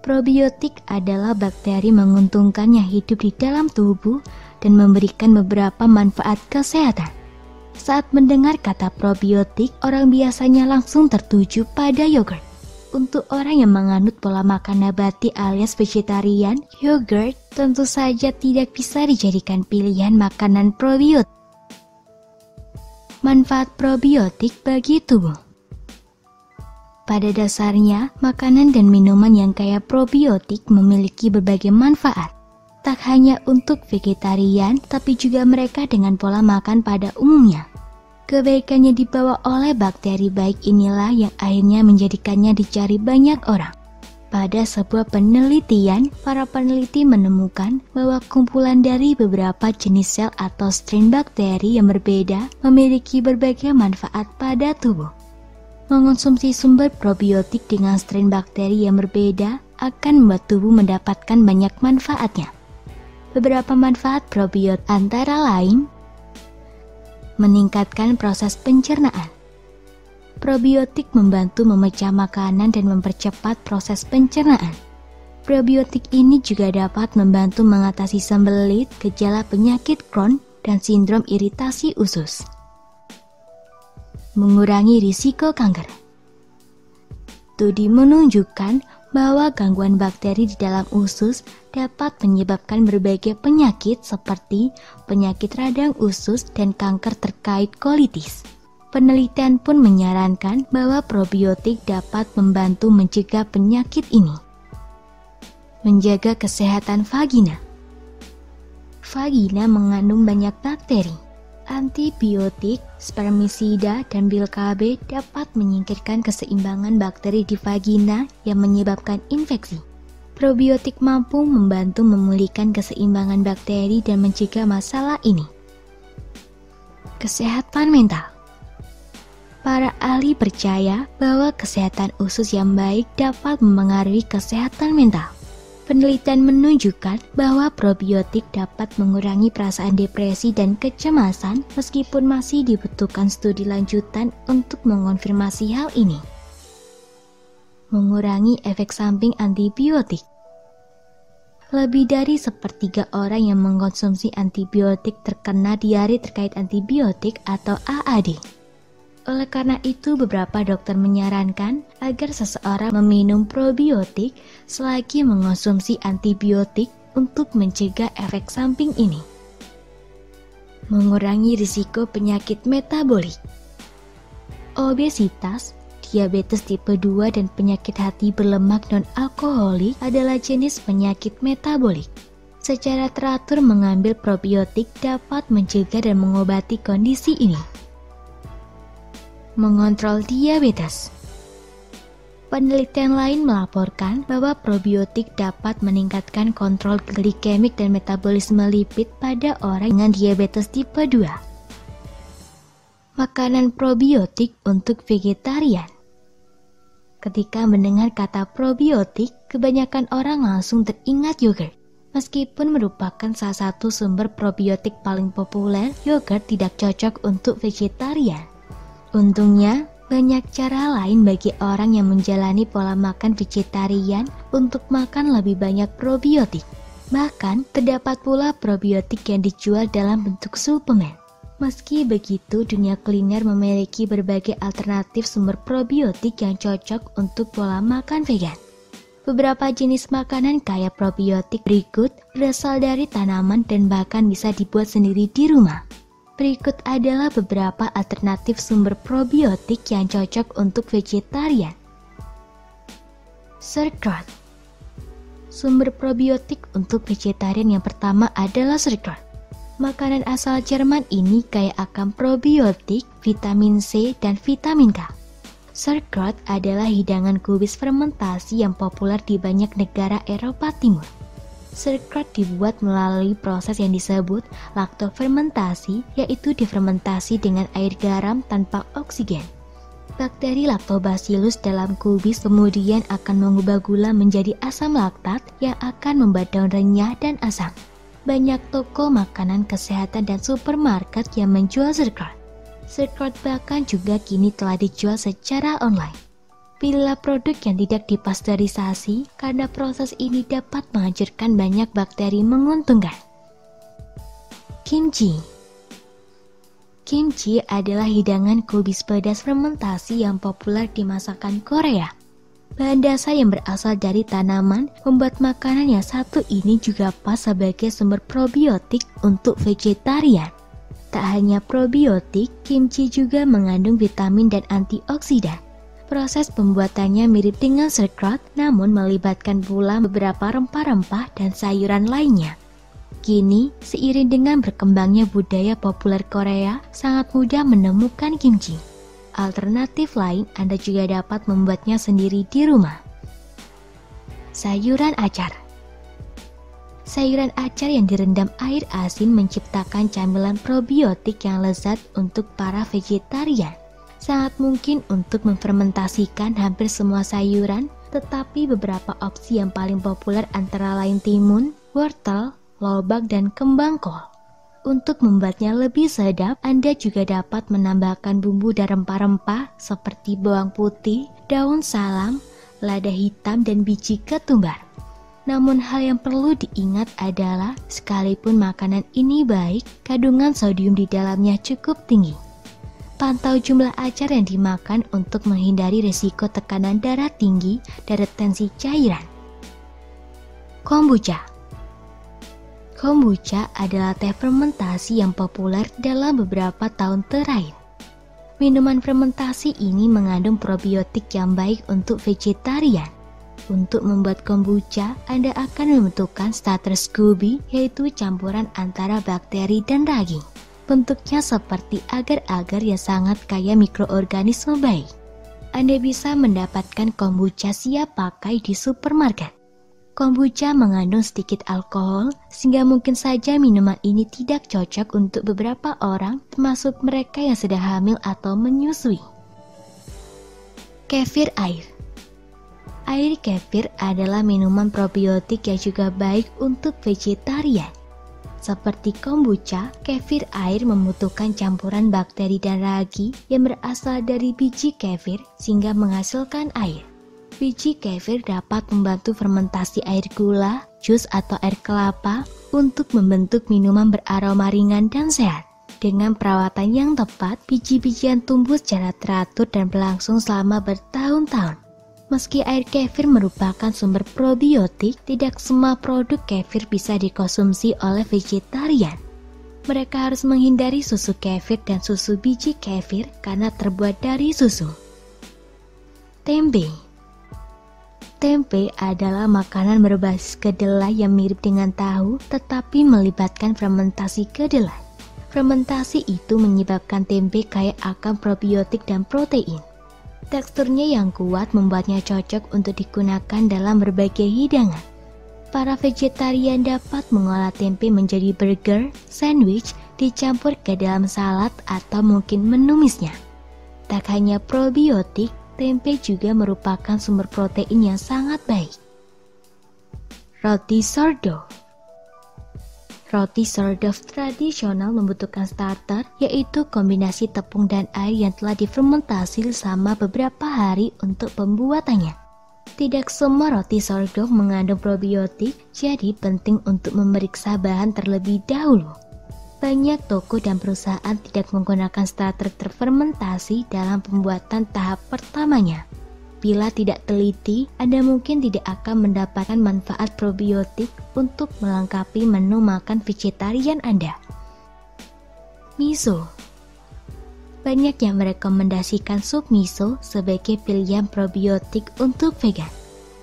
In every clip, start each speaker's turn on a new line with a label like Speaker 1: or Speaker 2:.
Speaker 1: Probiotik adalah bakteri menguntungkan yang hidup di dalam tubuh dan memberikan beberapa manfaat kesehatan. Saat mendengar kata probiotik, orang biasanya langsung tertuju pada yogurt. Untuk orang yang menganut pola makan nabati alias vegetarian, yogurt tentu saja tidak bisa dijadikan pilihan makanan probiotik. Manfaat probiotik bagi tubuh. Pada dasarnya, makanan dan minuman yang kaya probiotik memiliki berbagai manfaat. Tak hanya untuk vegetarian, tapi juga mereka dengan pola makan pada umumnya. Kebaikannya dibawa oleh bakteri baik inilah yang akhirnya menjadikannya dicari banyak orang. Pada sebuah penelitian, para peneliti menemukan bahwa kumpulan dari beberapa jenis sel atau strain bakteri yang berbeda memiliki berbagai manfaat pada tubuh. Mengonsumsi sumber probiotik dengan strain bakteri yang berbeda akan membuat tubuh mendapatkan banyak manfaatnya. Beberapa manfaat probiotik antara lain: meningkatkan proses pencernaan. Probiotik membantu memecah makanan dan mempercepat proses pencernaan. Probiotik ini juga dapat membantu mengatasi sembelit, gejala penyakit Crohn, dan sindrom iritasi usus. Mengurangi risiko kanker. Studi menunjukkan bahwa gangguan bakteri di dalam usus dapat menyebabkan berbagai penyakit seperti penyakit radang usus dan kanker terkait kolitis. Penelitian pun menyarankan bahwa probiotik dapat membantu mencegah penyakit ini. Menjaga kesehatan vagina. Vagina mengandung banyak bakteri. Antibiotik, spermisida, dan pil KB dapat menyingkirkan keseimbangan bakteri di vagina yang menyebabkan infeksi. Probiotik mampu membantu memulihkan keseimbangan bakteri dan mencegah masalah ini. Kesehatan mental. Para ahli percaya bahwa kesehatan usus yang baik dapat mempengaruhi kesehatan mental. Penelitian menunjukkan bahwa probiotik dapat mengurangi perasaan depresi dan kecemasan meskipun masih dibutuhkan studi lanjutan untuk mengonfirmasi hal ini. Mengurangi efek samping antibiotik. Lebih dari sepertiga orang yang mengkonsumsi antibiotik terkena diare terkait antibiotik atau AAD. Oleh karena itu, beberapa dokter menyarankan agar seseorang meminum probiotik selagi mengonsumsi antibiotik untuk mencegah efek samping ini. Mengurangi risiko penyakit metabolik. Obesitas, diabetes tipe 2 dan penyakit hati berlemak non-alkoholik adalah jenis penyakit metabolik. Secara teratur mengambil probiotik dapat mencegah dan mengobati kondisi ini. Mengontrol diabetes. Penelitian lain melaporkan bahwa probiotik dapat meningkatkan kontrol glikemik dan metabolisme lipid pada orang dengan diabetes tipe 2. Makanan probiotik untuk vegetarian. Ketika mendengar kata probiotik, kebanyakan orang langsung teringat yogurt. Meskipun merupakan salah satu sumber probiotik paling populer, yogurt tidak cocok untuk vegetarian. Untungnya, banyak cara lain bagi orang yang menjalani pola makan vegetarian untuk makan lebih banyak probiotik. Bahkan, terdapat pula probiotik yang dijual dalam bentuk suplemen. Meski begitu, dunia kuliner memiliki berbagai alternatif sumber probiotik yang cocok untuk pola makan vegan. Beberapa jenis makanan kaya probiotik berikut berasal dari tanaman dan bahkan bisa dibuat sendiri di rumah. Berikut adalah beberapa alternatif sumber probiotik yang cocok untuk vegetarian. Sauerkraut. Sumber probiotik untuk vegetarian yang pertama adalah sauerkraut. Makanan asal Jerman ini kaya akan probiotik, vitamin C, dan vitamin K. Sauerkraut adalah hidangan kubis fermentasi yang populer di banyak negara Eropa Timur. Sauerkraut dibuat melalui proses yang disebut laktofermentasi, yaitu difermentasi dengan air garam tanpa oksigen. Bakteri Lactobacillus dalam kubis kemudian akan mengubah gula menjadi asam laktat yang akan membuat daun renyah dan asam. Banyak toko makanan kesehatan dan supermarket yang menjual sauerkraut. Sauerkraut bahkan juga kini telah dijual secara online. Pilihlah produk yang tidak dipasteurisasi karena proses ini dapat menghancurkan banyak bakteri menguntungkan. Kimchi. Kimchi adalah hidangan kubis pedas fermentasi yang populer di masakan Korea. Bahan dasar yang berasal dari tanaman membuat makanan yang satu ini juga pas sebagai sumber probiotik untuk vegetarian. Tak hanya probiotik, kimchi juga mengandung vitamin dan antioksidan. Proses pembuatannya mirip dengan sauerkraut, namun melibatkan pula beberapa rempah-rempah dan sayuran lainnya. Kini, seiring dengan berkembangnya budaya populer Korea, sangat mudah menemukan kimchi. Alternatif lain, Anda juga dapat membuatnya sendiri di rumah. Sayuran acar. Sayuran acar yang direndam air asin menciptakan camilan probiotik yang lezat untuk para vegetarian. Sangat mungkin untuk memfermentasikan hampir semua sayuran, tetapi beberapa opsi yang paling populer antara lain timun, wortel, lobak, dan kembang kol. Untuk membuatnya lebih sedap, Anda juga dapat menambahkan bumbu dan rempah-rempah seperti bawang putih, daun salam, lada hitam, dan biji ketumbar. Namun hal yang perlu diingat adalah, sekalipun makanan ini baik, kandungan sodium di dalamnya cukup tinggi. Pantau jumlah acar yang dimakan untuk menghindari risiko tekanan darah tinggi dan retensi cairan. Kombucha. Kombucha adalah teh fermentasi yang populer dalam beberapa tahun terakhir. Minuman fermentasi ini mengandung probiotik yang baik untuk vegetarian. Untuk membuat kombucha, Anda akan membutuhkan starter SCOBY, yaitu campuran antara bakteri dan ragi. Bentuknya seperti agar-agar yang sangat kaya mikroorganisme baik. Anda bisa mendapatkan kombucha siap pakai di supermarket. Kombucha mengandung sedikit alkohol, sehingga mungkin saja minuman ini tidak cocok untuk beberapa orang, termasuk mereka yang sedang hamil atau menyusui. Kefir air. Air kefir adalah minuman probiotik yang juga baik untuk vegetarian. Seperti kombucha, kefir air membutuhkan campuran bakteri dan ragi yang berasal dari biji kefir sehingga menghasilkan air. Biji kefir dapat membantu fermentasi air gula, jus atau air kelapa untuk membentuk minuman beraroma ringan dan sehat. Dengan perawatan yang tepat, biji-bijian tumbuh secara teratur dan berlangsung selama bertahun-tahun. Meski air kefir merupakan sumber probiotik, tidak semua produk kefir bisa dikonsumsi oleh vegetarian. Mereka harus menghindari susu kefir dan susu biji kefir karena terbuat dari susu. Tempe. Tempe adalah makanan berbasis kedelai yang mirip dengan tahu, tetapi melibatkan fermentasi kedelai. Fermentasi itu menyebabkan tempe kaya akan probiotik dan protein. Teksturnya yang kuat membuatnya cocok untuk digunakan dalam berbagai hidangan. Para vegetarian dapat mengolah tempe menjadi burger, sandwich, dicampur ke dalam salad atau mungkin menumisnya. Tak hanya probiotik, tempe juga merupakan sumber protein yang sangat baik. Roti sourdough. Roti sourdough tradisional membutuhkan starter, yaitu kombinasi tepung dan air yang telah difermentasi selama beberapa hari untuk pembuatannya. Tidak semua roti sourdough mengandung probiotik, jadi penting untuk memeriksa bahan terlebih dahulu. Banyak toko dan perusahaan tidak menggunakan starter terfermentasi dalam pembuatan tahap pertamanya. Bila tidak teliti, Anda mungkin tidak akan mendapatkan manfaat probiotik untuk melengkapi menu makan vegetarian Anda. Miso. Banyak yang merekomendasikan sup miso sebagai pilihan probiotik untuk vegan.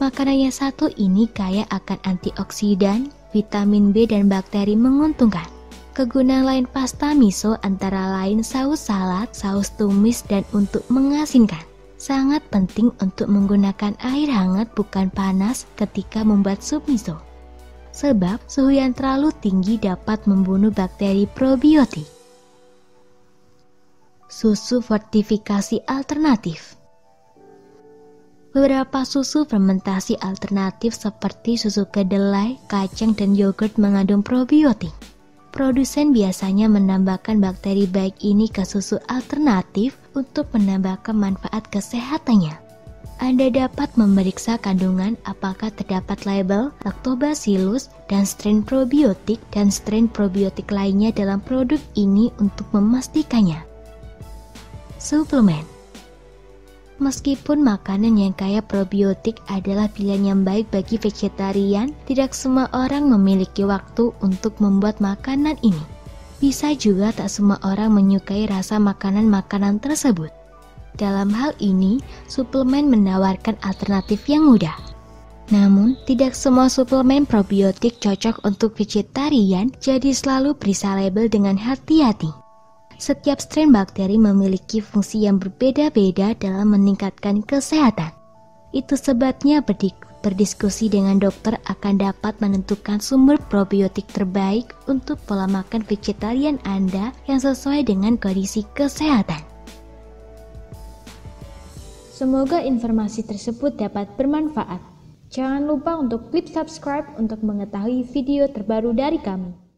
Speaker 1: Makanan yang satu ini kaya akan antioksidan, vitamin B dan bakteri menguntungkan. Kegunaan lain pasta miso antara lain saus salad, saus tumis, dan untuk mengasinkan. Sangat penting untuk menggunakan air hangat bukan panas ketika membuat sup miso. Sebab suhu yang terlalu tinggi dapat membunuh bakteri probiotik. Susu fortifikasi alternatif. Beberapa susu fermentasi alternatif seperti susu kedelai, kacang, dan yogurt mengandung probiotik. Produsen biasanya menambahkan bakteri baik ini ke susu alternatif untuk menambahkan manfaat kesehatannya. Anda dapat memeriksa kandungan apakah terdapat label Lactobacillus dan strain probiotik dan strain probiotik lainnya dalam produk ini untuk memastikannya. Suplemen. Meskipun makanan yang kaya probiotik adalah pilihan yang baik bagi vegetarian, tidak semua orang memiliki waktu untuk membuat makanan ini. Bisa juga tak semua orang menyukai rasa makanan-makanan tersebut. Dalam hal ini, suplemen menawarkan alternatif yang mudah. Namun, tidak semua suplemen probiotik cocok untuk vegetarian, jadi selalu periksa label dengan hati-hati. Setiap strain bakteri memiliki fungsi yang berbeda-beda dalam meningkatkan kesehatan. Itu sebabnya berdiskusi dengan dokter akan dapat menentukan sumber probiotik terbaik untuk pola makan vegetarian Anda yang sesuai dengan kondisi kesehatan.
Speaker 2: Semoga informasi tersebut dapat bermanfaat. Jangan lupa untuk klik subscribe untuk mengetahui video terbaru dari kami.